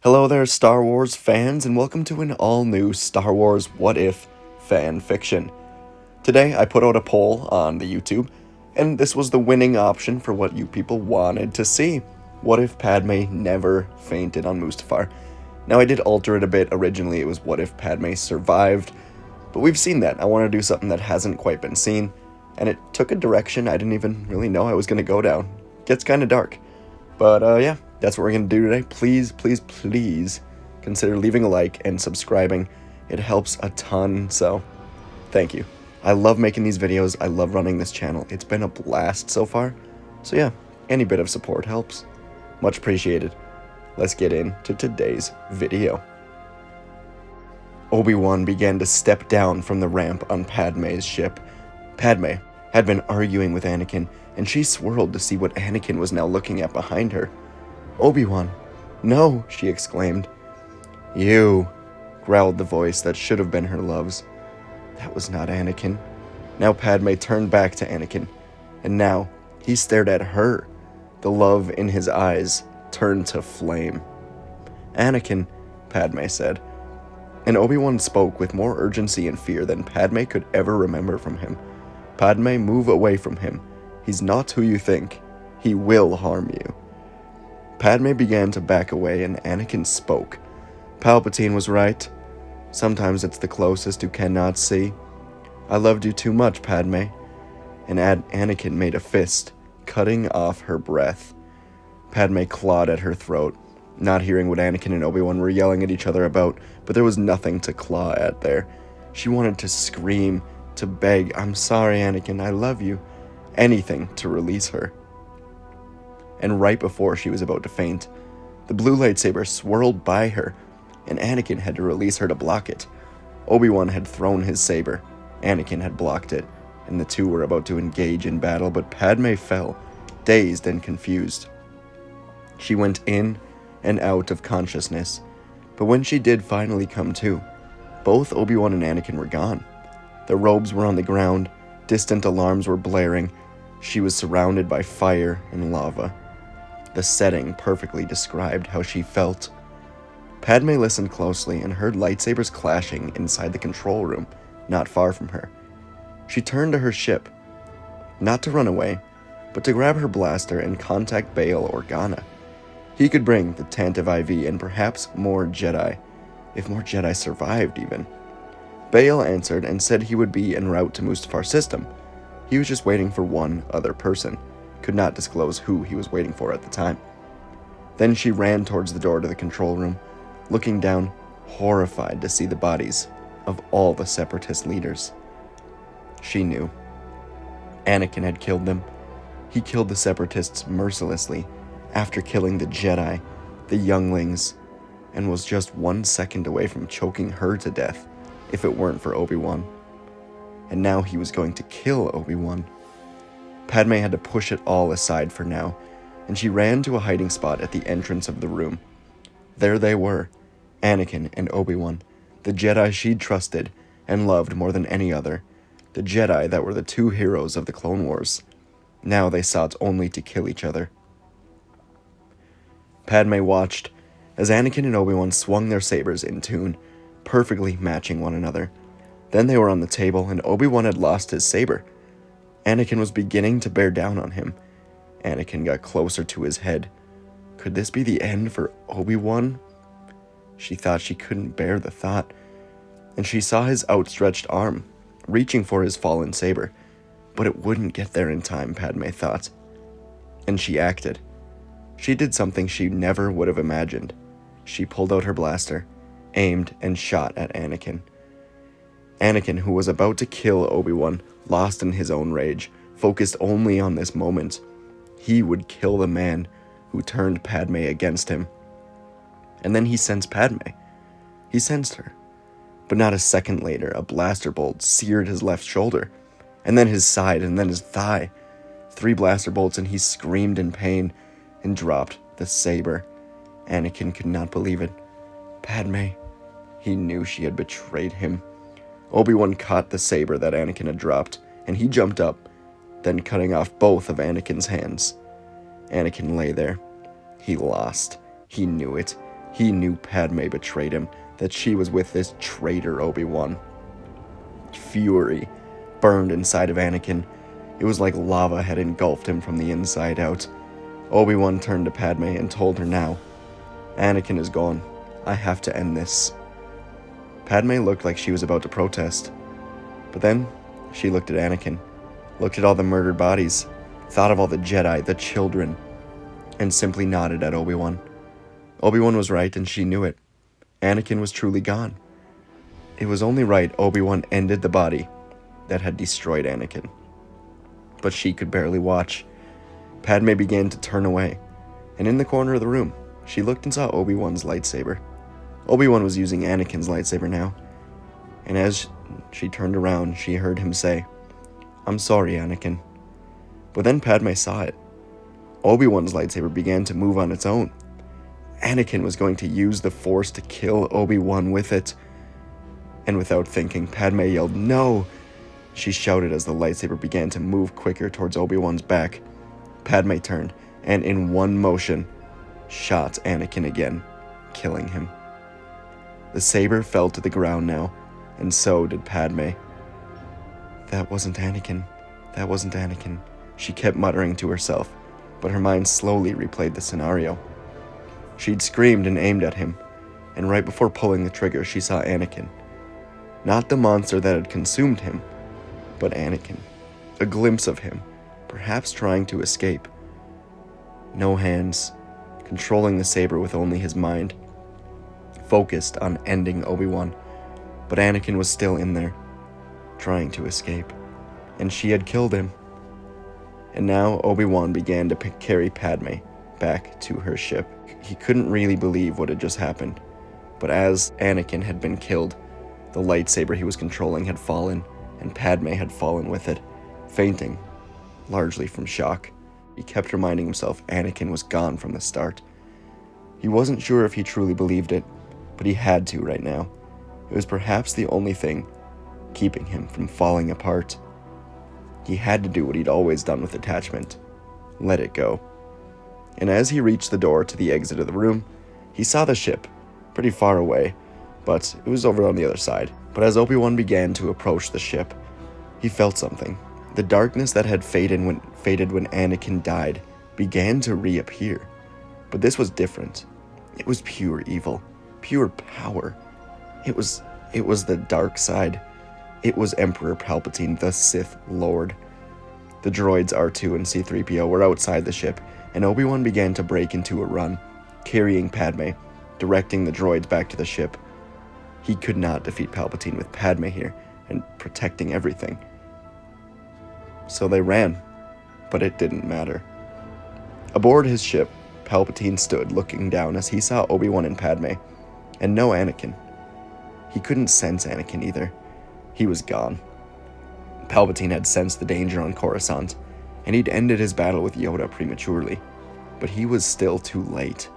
Hello there, Star Wars fans, and welcome to an all-new Star Wars What If fan fiction. Today, I put out a poll on the YouTube, and this was the winning option for what you people wanted to see. What if Padme never fainted on Mustafar? Now, I did alter it a bit. Originally, it was what if Padme survived, but we've seen that. I want to do something that hasn't quite been seen, and it took a direction I didn't even really know I was going to go down. Gets kind of dark. But yeah, that's what we're going to do today. Please consider leaving a like and subscribing. It helps a ton, so thank you. I love making these videos. I love running this channel. It's been a blast so far. So yeah, any bit of support helps. Much appreciated. Let's get into today's video. Obi-Wan began to step down from the ramp on Padme's ship. Padme had been arguing with Anakin, and she swirled to see what Anakin was now looking at behind her. "Obi-Wan, no," she exclaimed. "You," growled the voice that should have been her love's. That was not Anakin. Now Padme turned back to Anakin, and now he stared at her. The love in his eyes turned to flame. "Anakin," Padme said, and Obi-Wan spoke with more urgency and fear than Padme could ever remember from him. "Padme, move away from him. He's not who you think. He will harm you." Padme began to back away, and Anakin spoke. "Palpatine was right. Sometimes it's the closest who cannot see. I loved you too much, Padme." And Anakin made a fist, cutting off her breath. Padme clawed at her throat, not hearing what Anakin and Obi-Wan were yelling at each other about, but there was nothing to claw at there. She wanted to scream, to beg, "I'm sorry, Anakin, I love you," anything to release her. And right before she was about to faint, the blue lightsaber swirled by her, and Anakin had to release her to block it. Obi-Wan had thrown his saber, Anakin had blocked it, and the two were about to engage in battle, but Padme fell, dazed and confused. She went in and out of consciousness, but when she did finally come to, both Obi-Wan and Anakin were gone. Their robes were on the ground, distant alarms were blaring. She was surrounded by fire and lava. The setting perfectly described how she felt. Padme listened closely and heard lightsabers clashing inside the control room, not far from her. She turned to her ship, not to run away, but to grab her blaster and contact Bail Organa. He could bring the Tantive IV and perhaps more Jedi, if more Jedi survived even. Bail answered and said he would be en route to Mustafar system. He was just waiting for one other person, could not disclose who he was waiting for at the time. Then she ran towards the door to the control room, looking down, horrified to see the bodies of all the Separatist leaders. She knew. Anakin had killed them. He killed the Separatists mercilessly, after killing the Jedi, the younglings, and was just 1 second away from choking her to death if it weren't for Obi-Wan. And now he was going to kill Obi-Wan. Padme had to push it all aside for now, and she ran to a hiding spot at the entrance of the room. There they were, Anakin and Obi-Wan, the Jedi she'd trusted and loved more than any other, the Jedi that were the two heroes of the Clone Wars. Now they sought only to kill each other. Padme watched as Anakin and Obi-Wan swung their sabers in tune, perfectly matching one another. Then they were on the table, and Obi-Wan had lost his saber. Anakin was beginning to bear down on him. Anakin got closer to his head. Could this be the end for Obi-Wan? She thought she couldn't bear the thought, and she saw his outstretched arm, reaching for his fallen saber, but it wouldn't get there in time, Padme thought. And she acted. She did something she never would have imagined. She pulled out her blaster, aimed, and shot at Anakin. Anakin, who was about to kill Obi-Wan, lost in his own rage, focused only on this moment. He would kill the man who turned Padme against him. And then he sensed Padme. He sensed her. But not a second later, a blaster bolt seared his left shoulder, and then his side, and then his thigh. 3 blaster bolts, and he screamed in pain and dropped the saber. Anakin could not believe it. Padme. He knew she had betrayed him. Obi-Wan caught the saber that Anakin had dropped, and he jumped up, then cutting off both of Anakin's hands. Anakin lay there. He lost. He knew it. He knew Padme betrayed him, that she was with this traitor Obi-Wan. Fury burned inside of Anakin. It was like lava had engulfed him from the inside out. Obi-Wan turned to Padme and told her now, "Anakin is gone. I have to end this." Padme looked like she was about to protest. But then, she looked at Anakin, looked at all the murdered bodies, thought of all the Jedi, the children, and simply nodded at Obi-Wan. Obi-Wan was right, and she knew it. Anakin was truly gone. It was only right Obi-Wan ended the body that had destroyed Anakin. But she could barely watch. Padme began to turn away, and in the corner of the room, she looked and saw Obi-Wan's lightsaber. Obi-Wan was using Anakin's lightsaber now, and as she turned around, she heard him say, "I'm sorry, Anakin." But then Padme saw it. Obi-Wan's lightsaber began to move on its own. Anakin was going to use the Force to kill Obi-Wan with it. And without thinking, Padme yelled, "No!" She shouted as the lightsaber began to move quicker towards Obi-Wan's back. Padme turned, and in one motion, shot Anakin again, killing him. The saber fell to the ground now, and so did Padme. "That wasn't Anakin. That wasn't Anakin," she kept muttering to herself, but her mind slowly replayed the scenario. She'd screamed and aimed at him, and right before pulling the trigger, she saw Anakin. Not the monster that had consumed him, but Anakin. A glimpse of him, perhaps trying to escape. No hands, controlling the saber with only his mind, focused on ending Obi-Wan. But Anakin was still in there, trying to escape, and she had killed him. And now Obi-Wan began to carry Padme back to her ship. He couldn't really believe what had just happened, but as Anakin had been killed, the lightsaber he was controlling had fallen, and Padme had fallen with it, fainting, largely from shock. He kept reminding himself Anakin was gone from the start. He wasn't sure if he truly believed it, but he had to right now. It was perhaps the only thing keeping him from falling apart. He had to do what he'd always done with attachment. Let it go. And as he reached the door to the exit of the room, he saw the ship, pretty far away, but it was over on the other side. But as Obi-Wan began to approach the ship, he felt something. The darkness that had faded when Anakin died began to reappear. But this was different. It was pure evil, pure power. It was the dark side. It was Emperor Palpatine, the Sith Lord. The droids R2 and C-3PO were outside the ship, and Obi-Wan began to break into a run, carrying Padme, directing the droids back to the ship. He could not defeat Palpatine with Padme here, and protecting everything. So they ran, but it didn't matter. Aboard his ship, Palpatine stood looking down as he saw Obi-Wan and Padme, and no Anakin. He couldn't sense Anakin either. He was gone. Palpatine had sensed the danger on Coruscant, and he'd ended his battle with Yoda prematurely, but he was still too late.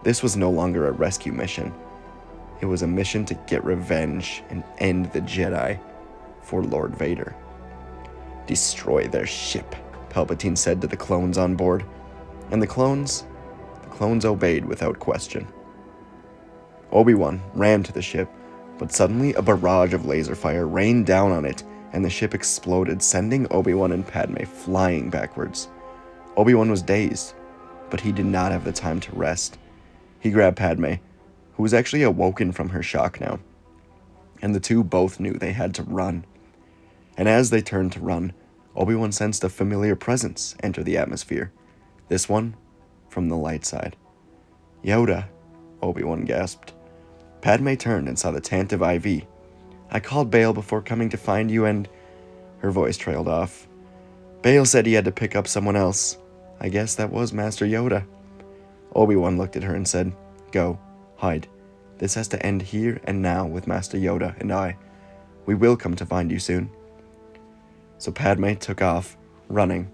This was no longer a rescue mission. It was a mission to get revenge and end the Jedi for Lord Vader. "Destroy their ship," Palpatine said to the clones on board, and the clones obeyed without question. Obi-Wan ran to the ship, but suddenly a barrage of laser fire rained down on it, and the ship exploded, sending Obi-Wan and Padme flying backwards. Obi-Wan was dazed, but he did not have the time to rest. He grabbed Padme, who was actually awoken from her shock now, and the two both knew they had to run. And as they turned to run, Obi-Wan sensed a familiar presence enter the atmosphere, this one from the light side. "Yoda," Obi-Wan gasped. Padme turned and saw the Tantive IV. "I called Bail before coming to find you and..." Her voice trailed off. "Bail said he had to pick up someone else. I guess that was Master Yoda." Obi-Wan looked at her and said, "Go, hide. This has to end here and now with Master Yoda and I. We will come to find you soon." So Padme took off, running.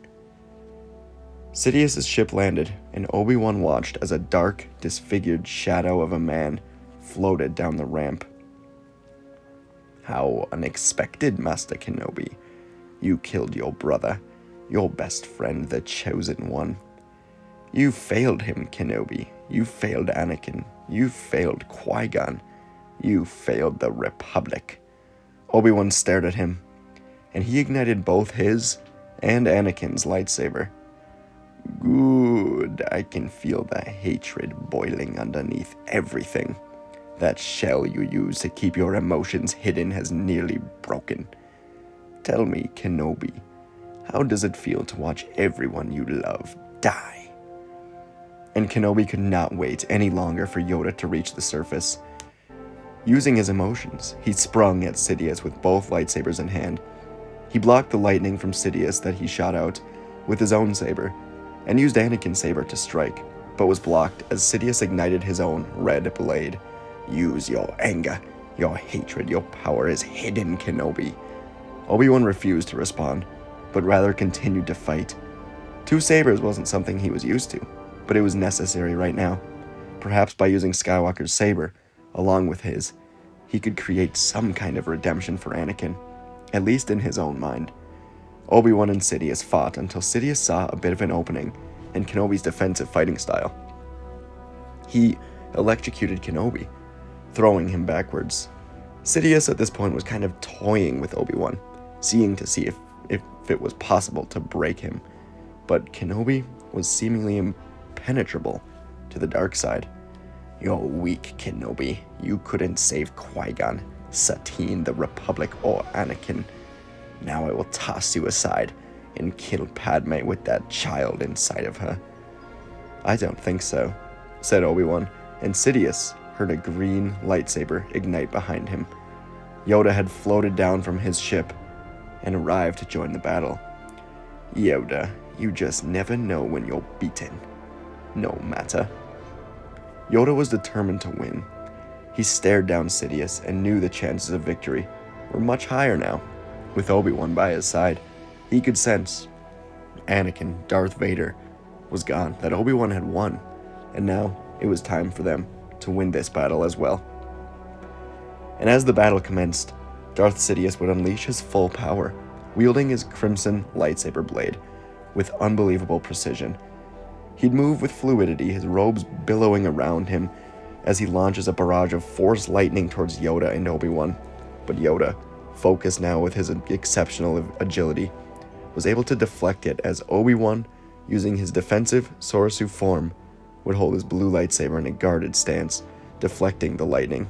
Sidious's ship landed, and Obi-Wan watched as a dark, disfigured shadow of a man floated down the ramp. "How unexpected, Master Kenobi. You killed your brother, your best friend, the Chosen One. You failed him, Kenobi. You failed Anakin. You failed Qui-Gon. You failed the Republic." Obi-Wan stared at him, and he ignited both his and Anakin's lightsaber. "Good, I can feel the hatred boiling underneath everything. That shell you use to keep your emotions hidden has nearly broken. Tell me, Kenobi, how does it feel to watch everyone you love die?" And Kenobi could not wait any longer for Yoda to reach the surface. Using his emotions, he sprung at Sidious with both lightsabers in hand. He blocked the lightning from Sidious that he shot out with his own saber, and used Anakin's saber to strike, but was blocked as Sidious ignited his own red blade. "Use your anger, your hatred, your power is hidden, Kenobi." Obi-Wan refused to respond, but rather continued to fight. Two sabers wasn't something he was used to, but it was necessary right now. Perhaps by using Skywalker's saber, along with his, he could create some kind of redemption for Anakin, at least in his own mind. Obi-Wan and Sidious fought until Sidious saw a bit of an opening in Kenobi's defensive fighting style. He electrocuted Kenobi, throwing him backwards. Sidious at this point was kind of toying with Obi-Wan, seeing to see if it was possible to break him, but Kenobi was seemingly impenetrable to the dark side. "You're weak, Kenobi. You couldn't save Qui-Gon, Satine, the Republic, or Anakin. Now I will toss you aside and kill Padme with that child inside of her." "I don't think so," said Obi-Wan, and Sidious heard a green lightsaber ignite behind him. Yoda had floated down from his ship and arrived to join the battle. "Yoda, you just never know when you're beaten. No matter." Yoda was determined to win. He stared down Sidious and knew the chances of victory were much higher now. With Obi-Wan by his side, he could sense Anakin, Darth Vader, was gone, that Obi-Wan had won, and now it was time for them to win this battle as well. And as the battle commenced, Darth Sidious would unleash his full power, wielding his crimson lightsaber blade with unbelievable precision. He'd move with fluidity, his robes billowing around him as he launches a barrage of force lightning towards Yoda and Obi-Wan. But Yoda, focused now with his exceptional agility, was able to deflect it as Obi-Wan, using his defensive Sorosu form, would hold his blue lightsaber in a guarded stance, deflecting the lightning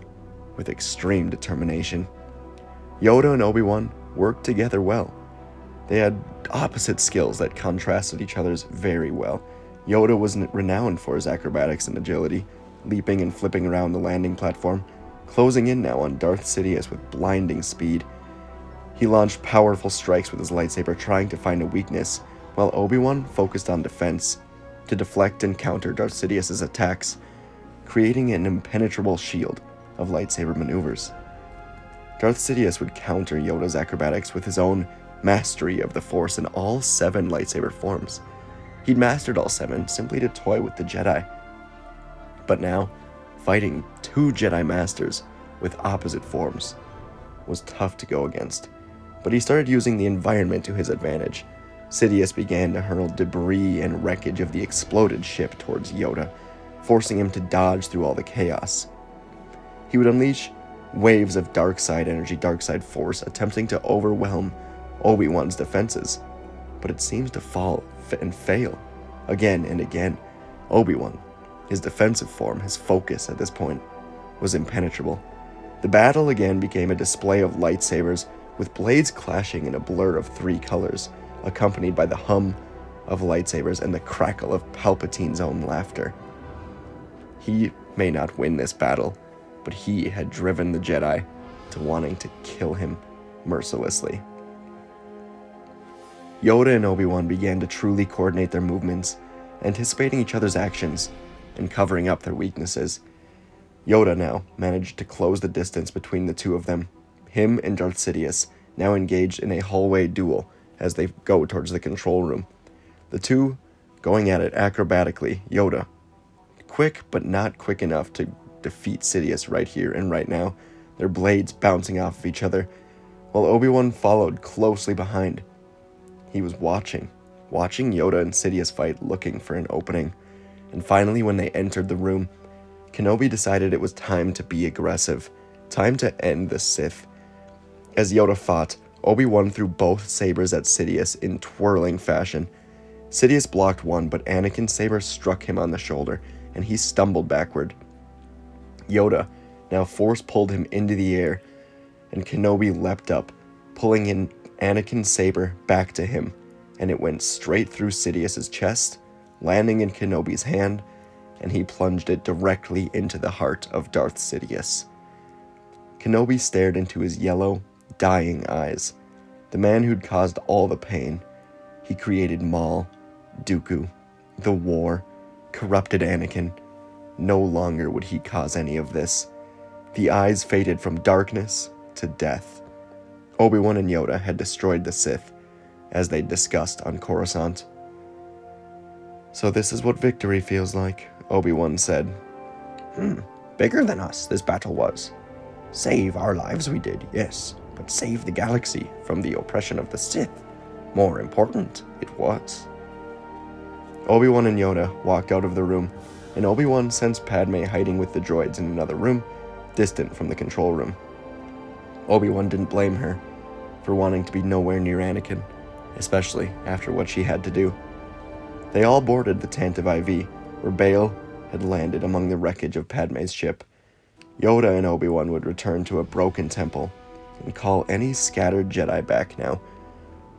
with extreme determination. Yoda and Obi-Wan worked together well. They had opposite skills that contrasted each other's very well. Yoda was renowned for his acrobatics and agility, leaping and flipping around the landing platform, closing in now on Darth Sidious with blinding speed. He launched powerful strikes with his lightsaber, trying to find a weakness, while Obi-Wan focused on defense to deflect and counter Darth Sidious's attacks, creating an impenetrable shield of lightsaber maneuvers. Darth Sidious would counter Yoda's acrobatics with his own mastery of the Force in all 7 lightsaber forms. He'd mastered all 7 simply to toy with the Jedi. But now, fighting 2 Jedi Masters with opposite forms was tough to go against. But he started using the environment to his advantage. Sidious began to hurl debris and wreckage of the exploded ship towards Yoda, forcing him to dodge through all the chaos. He would unleash waves of dark side energy, dark side force, attempting to overwhelm Obi-Wan's defenses, but it seems to fall and fail again and again. Obi-Wan, his defensive form, his focus at this point, was impenetrable. The battle again became a display of lightsabers, with blades clashing in a blur of 3 colors, accompanied by the hum of lightsabers and the crackle of Palpatine's own laughter. He may not win this battle, but he had driven the Jedi to wanting to kill him mercilessly. Yoda and Obi-Wan began to truly coordinate their movements, anticipating each other's actions and covering up their weaknesses. Yoda now managed to close the distance between the two of them. Him and Darth Sidious now engaged in a hallway duel as they go towards the control room. The two going at it acrobatically. Yoda, quick but not quick enough to defeat Sidious right here and right now, their blades bouncing off of each other, while Obi-Wan followed closely behind. He was watching Yoda and Sidious fight, looking for an opening. And finally, when they entered the room, Kenobi decided it was time to be aggressive, time to end the Sith. As Yoda fought, Obi-Wan threw both sabers at Sidious in twirling fashion. Sidious blocked one, but Anakin's saber struck him on the shoulder, and he stumbled backward. Yoda now force-pulled him into the air, and Kenobi leapt up, pulling in Anakin's saber back to him, and it went straight through Sidious's chest, landing in Kenobi's hand, and he plunged it directly into the heart of Darth Sidious. Kenobi stared into his yellow, dying eyes, the man who'd caused all the pain. He created Maul, Dooku, the war, corrupted Anakin. No longer would he cause any of this. The eyes faded from darkness to death. Obi-Wan and Yoda had destroyed the Sith, as they'd discussed on Coruscant. "So this is what victory feels like," Obi-Wan said. Bigger than us, this battle was. Save our lives we did, yes, but save the galaxy from the oppression of the Sith. More important, it was." Obi-Wan and Yoda walked out of the room, and Obi-Wan sensed Padme hiding with the droids in another room, distant from the control room. Obi-Wan didn't blame her for wanting to be nowhere near Anakin, especially after what she had to do. They all boarded the Tantive IV, where Bail had landed among the wreckage of Padme's ship. Yoda and Obi-Wan would return to a broken temple and call any scattered Jedi back now.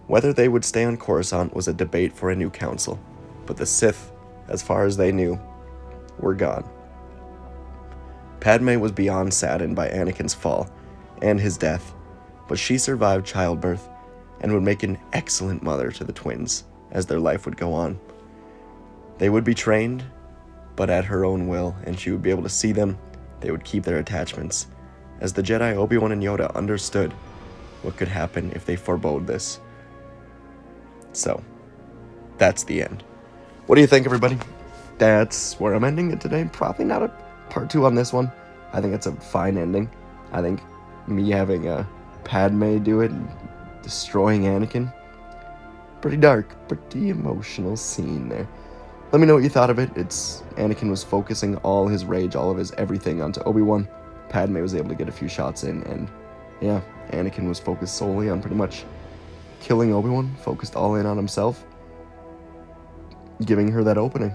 Whether they would stay on Coruscant was a debate for a new council, but the Sith, as far as they knew, were gone. Padme was beyond saddened by Anakin's fall and his death, but she survived childbirth and would make an excellent mother to the twins as their life would go on. They would be trained, but at her own will, and she would be able to see them. They would keep their attachments, as the Jedi Obi-Wan and Yoda understood what could happen if they forebode this. So, that's the end. What do you think, everybody? That's where I'm ending it today. Probably not a part 2 on this one. I think it's a fine ending. I think me having Padme do it and destroying Anakin, pretty dark, pretty emotional scene there. Let me know what you thought of it. Anakin was focusing all his rage, all of his everything onto Obi-Wan. Padme was able to get a few shots in, and yeah, Anakin was focused solely on pretty much killing Obi-Wan, focused all in on himself, giving her that opening.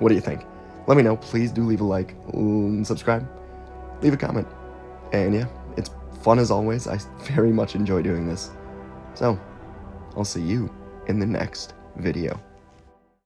What do you think? Let me know. Please do leave a like, subscribe, leave a comment. And yeah, it's fun as always. I very much enjoy doing this. So, I'll see you in the next video.